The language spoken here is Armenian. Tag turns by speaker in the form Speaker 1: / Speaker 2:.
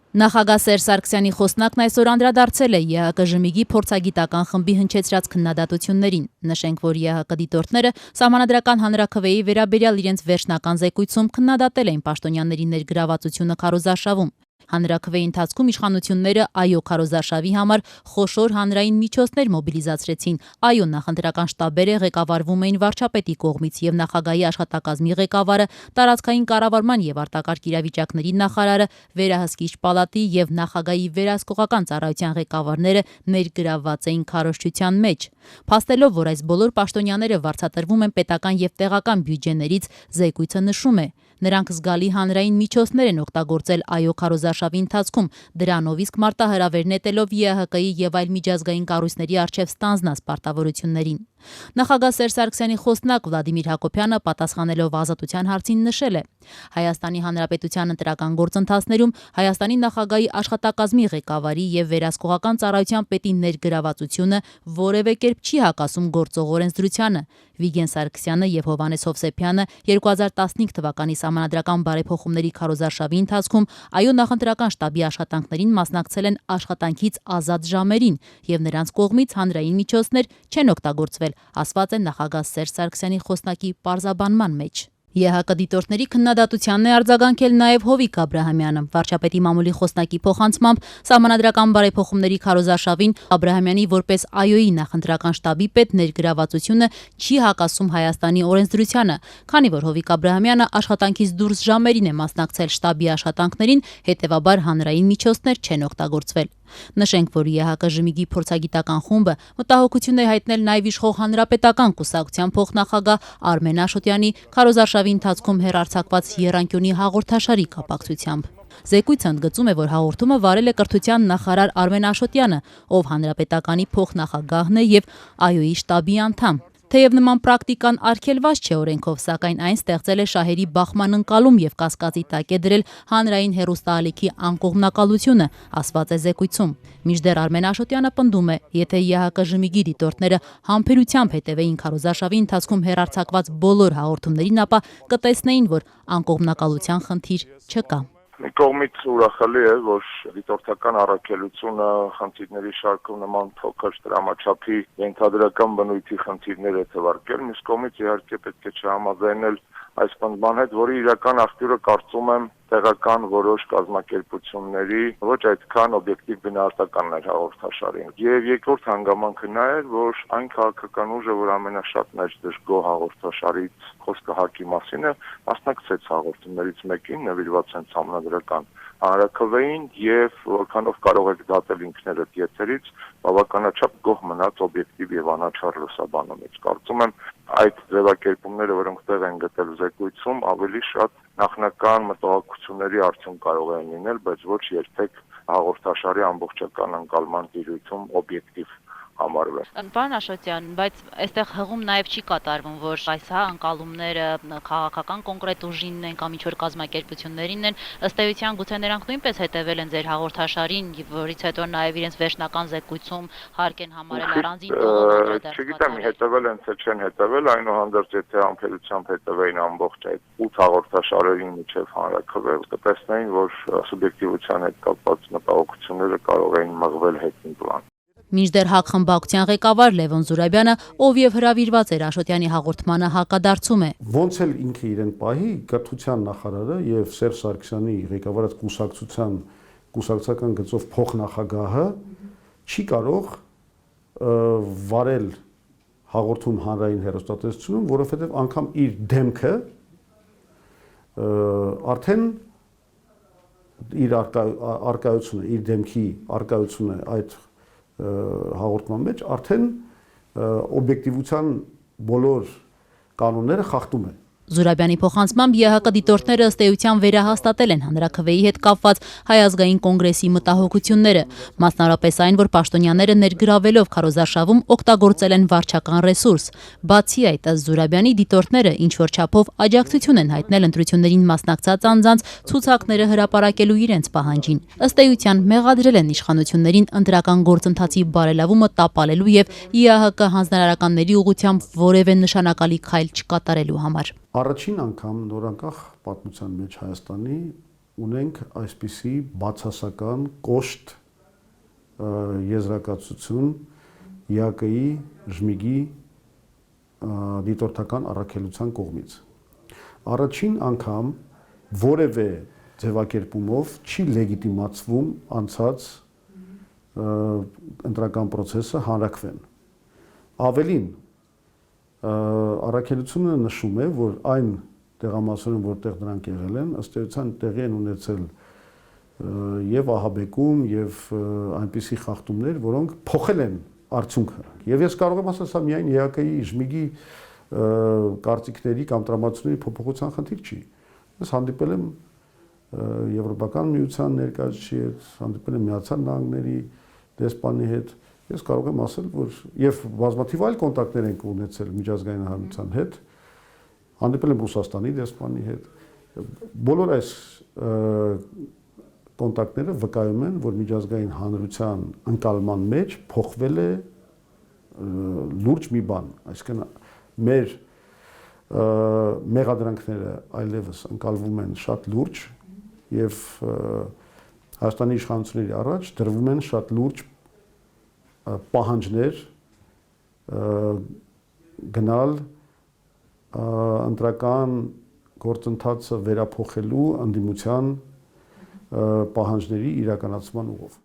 Speaker 1: Նախագահ Սերժ Սարգսյանի խոսնակն այսօր անդրադարձել է ԵՀԿ-ԺՄԻԳ-ի փորձագիտական խմբի հնչեցրած քննադատություններին։ Նշենք, որ ԵՀԿ դիտորդները Սահմանադրական հանրաքվեի վերաբերյալ իրենց վերջնական զեկույցում քննադատել էին պաշտոնյաների ներգրավվածությունը քարոզարշավում։ Հանրաքվեի ընթացքում իշխանությունները ԱՅՈ քարոզարշավի համար խոշոր հանրային միջոցներ մոբիլիզացրեցին։ ԱՅՈ նախընտրական շտաբերը ղեկավարվում էին վարչապետի կողմից եւ նախագահի աշխատակազմի ղեկավարը, տարածքային կառավարման եւ արտակարգ իրավիճակների նախարարը, վերահսկիչ պալատի եւ նախագահի վերահսկողական ծառայության ղեկավարները ներգրավված էին քարոզչության մեջ։ Փաստելով, որ այս բոլոր պաշտոնյաները վարձատրվում են պետական եւ տեղական բյուջեներից, զեկույցը նշում է. նրանք զգալի հանրային միջոցներ են օգտագործել ԱՅՈ քարոզարշավի ընթացքում, դրանով իսկ մարտահրավեր նետելով ԵՀԿ-ի եւ այլ միջազգային կառույցների առջեւ ստանձնած պարտավորություններին։ Նախագահ Սերժ Սարգսյանի խոսնակ Վլադիմիր Հակոբյանը պատասխանելով ազատության հարցին նշել է. Հայաստանի Հանրապետության ընտրական գործընթացներում Հայաստանի նախագահի աշխատակազմի ղեկավարի եւ վերահսկողական ծառայության պետի ներգրավվածությունը որևէ կերպ չի հակասում գործող օրենսդրությանը։ Վիգեն Սարգսյանը եւ Հովհաննես Հովսեփյանը 2015 թվականի Սահմանադրական բարեփոխումների քարոզարշավի ընթացքում ԱՅՈ նախընտրական շտաբի աշխատանքներին մասնակցել են աշխատանքից ազատ ժամերին եւ նրանց կողմից հանրային միջոցներ չեն օգտագործվել, ասված է նախագահ Սերժ Սարգսյանի խոսնակի պարզաբանման մեջ։ ԵՀԿ դիտորդների քննադատությանն է արձագանքել նաև Հովիկ Աբրահամյանը։ Վարչապետի մամուլի խոսնակի փոխանցմամբ Սահմանադրական բարեփոխումների քարոզարշավին Աբրահամյանի որպես ԱՅՈ-ի նախընտրական շտաբի պետ ներգրավվածությունը չի հակասում Հայաստանի օրենսդրությանը, քանի որ Հովիկ Աբրահամյանը աշխատանքից դուրս ժամերին է մասնակցել շտաբի աշխատանքներին, հետևաբար հանրային միջոցներ չեն օգտագործվել։ Նշենք, որ ԵՀԿ-ԺՄԻԳ-ի փորձագիտական խումբը մտահոգություն է հայտնել նաև իշխող հանրապետական կուսակցության փոխնախագահ Արմեն Աշոտյանի քարոզարշավի ընթացքում հեռարձակված եռանկյունի հաղորդաշարի կապակցությամբ։ Զեկույցը ընդգծում է, որ հաղորդումը վարել է կրթության նախարար Արմեն Աշոտյանը, ով հանրապետականի փոխնախագահն է եւ ԱՅՈ-ի շտաբի անդամ։ Թեև նման պրակտիկան արգելված չէ օրենքով, սակայն այն ստեղծել է շահերի բախման ընկալում եւ կասկածի տակ է դրել հանրային հեռուստաալիքի անկողմնակալությունը, ասված է զեկույցում։ Մինչդեռ Արմեն Աշոտյանը պնդում է, եթե ԵՀԿ-ԺՄԻԳ-ի դիտորդները համբերությամբ հետևեին քարոզարշավի ընթացքում հեռարձակված բոլոր հաղորդումներին, ապա կտեսնեին, որ անկողմնակալության խնդիր չկա։
Speaker 2: Մի կողմից ուրախալի է, որ դիտորդական առաքելությունը խնդիրների շարքում նման փոքր դրամաչափի ենթադրական բնույթի խնդիրներ է թվարկել, մյուս կողմից իհարկե պետք է չհամաձայնել այս պնդման հետ, որի իրական աղբյուրը կարծում եմ տեղական որոշ կազմակերպությունների ոչ այդքան օբյեկտիվ գնահատականն էր հաղորդաշարին։ Եվ երկրորդ հանգամանքը նա էր, որ այն քաղաքական ուժը, որ ամենաշատն էր դժգոհ հաղորդաշարից խոսքը ՀԱԿ-ի մասին է, մասնակցեց հաղորդումներից մեկին, նվիրված են Սահմանադրական հանրաքվեին եւ որքանով կարող եք դատել ինքներդ եթերից, բավականաչափ գոհ մնաց օբյեկտիվ եւ անաչառ լուսաբանումից։ Կարծում եմ այդ ձևակերպումները, որոնք տեղ են գտել զեկույցում, ավելի շատ նախնական մտահոգությունների արդյունք կարող են լինել, բայց ոչ երբեք հաղորդաշարի ամբողջական ընկալման տիրույթում օբյեկտիվ համարվել։
Speaker 1: Պարոն Աշոտյան, բայց այստեղ հղում նաև չի կատարվում, որ այս ընկալումները քաղաքական կոնկրետ ուժինն են կամ ինչ-որ կազմակերպություններին են, ըստ էության գուցե նրանք նույնպես հետևել են ձեր հաղորդաշարին, որից հետո նաև իրենց վերջնական զեկույցում հարկ են համարել առանձին տողով
Speaker 2: Չգիտեմ, հետևել են թե չեն հետևել, այնուհանդերձ եթե ամբողջությամբ հետևեին ամբողջ այդ 8 հաղորդաշարերին միջև հանրաքվե, կտեսնեին, որ սուբյեկտիվության հետ կապված մտահոգությունները կարող էին մղվել հետին պլան։
Speaker 1: Մինչդեռ ՀԱԿ խմբակցության ղեկավար Լևոն Զուրաբյանը, ով եւ հրավիրված էր Աշոտյանի հաղորդմանը, հակադարձում է.
Speaker 3: Ոնց էլ ինքը իրեն պահի, կրթության նախարարը եւ Սերժ Սարգսյանի ղեկավարած կուսակցական գծով փոխնախագահը չի կարող վարել հաղորդում հանրային հեռուստատեսությունում, որովհետեւ անգամ իր դեմքը արդեն իր արկայությունը, իր դեմքի արկայությունը այդ հաղորդման մեջ արդեն օբյեկտիվության բոլոր կանոնները խախտում է։
Speaker 1: Զուրաբյանի փոխանցմամբ ԵՀԿ դիտորդները ըստ էության վերահաստատել են հանրաքվեի հետ կապված Հայ ազգային կոնգրեսի մտահոգությունները, մասնավորապես այն, որ պաշտոնյաները ներգրավելով քարոզարշավում օգտագործել են վարչական ռեսուրս։ Բացի այդ, ըստ Զուրաբյանի, դիտորդները ինչ-որ չափով աջակցություն են հայտնել ընտրություններին մասնակցած անձանց ցուցակները հրապարակելու իրենց պահանջին։ Ըստ էության մեղադրել են իշխանություններին ընտրական գործընթացի բարելավումը տապալելու եւ ԵԱՀԿ հանձնարարականների ուղղությամբ որևէ նշանակալի քայլ չկատարելու համար։
Speaker 3: Առաջին անգամ նորանկախ պատմության մեջ Հայաստանի ունենք այսպիսի բացասական կոշտ եզրակացություն ԵԱԿ-ի ժմիգի դիտորդական առաքելության կողմից։ Առաջին անգամ որևէ ձևակերպումով չի լեգիտիմացվում անցած ընտրական process-ը հանրաքվեն։ Ավելին, առաքելությունը նշում է, որ այն տեղամասերում, որտեղ դրանք եղել են, ըստ էության տեղի են ունեցել եւ ահաբեկում եւ այնպիսի խախտումներ, որոնք փոխել են արդյունքը։ Եվ ես կարող եմ ասել, սա միայն ԵԱԿ-ի ժմիգի կարծիքների կամ տրամադրությունների փոփոխության խնդիր չի։ Ես հանդիպել եմ Եվրոպական միության ներկայացուցիչի հետ, հանդիպել եմ Միացյալ Նահանգների դեսպանի հետ։ Ես կարող եմ ասել, որ եւ բազմաթիվ այլ կոնտակտներ ենք ունեցել միջազգային հանրության հետ, հանդիպել եմ Ռուսաստանի դեսպանի հետ։ Բոլոր այս կոնտակտները վկայում են, որ միջազգային հանրության ընկալման մեջ փոխվել է լուրջ մի բան, այսինքն մեր մեղադրանքները այլևս ընկալվում են շատ լուրջ եւ Հայաստանի իշխանությունների առաջ դրվում են շատ լուրջ պահանջներ գնալ ընտրական գործընթացը վերափոխելու ընդդիմության պահանջների իրականացման ուղղով։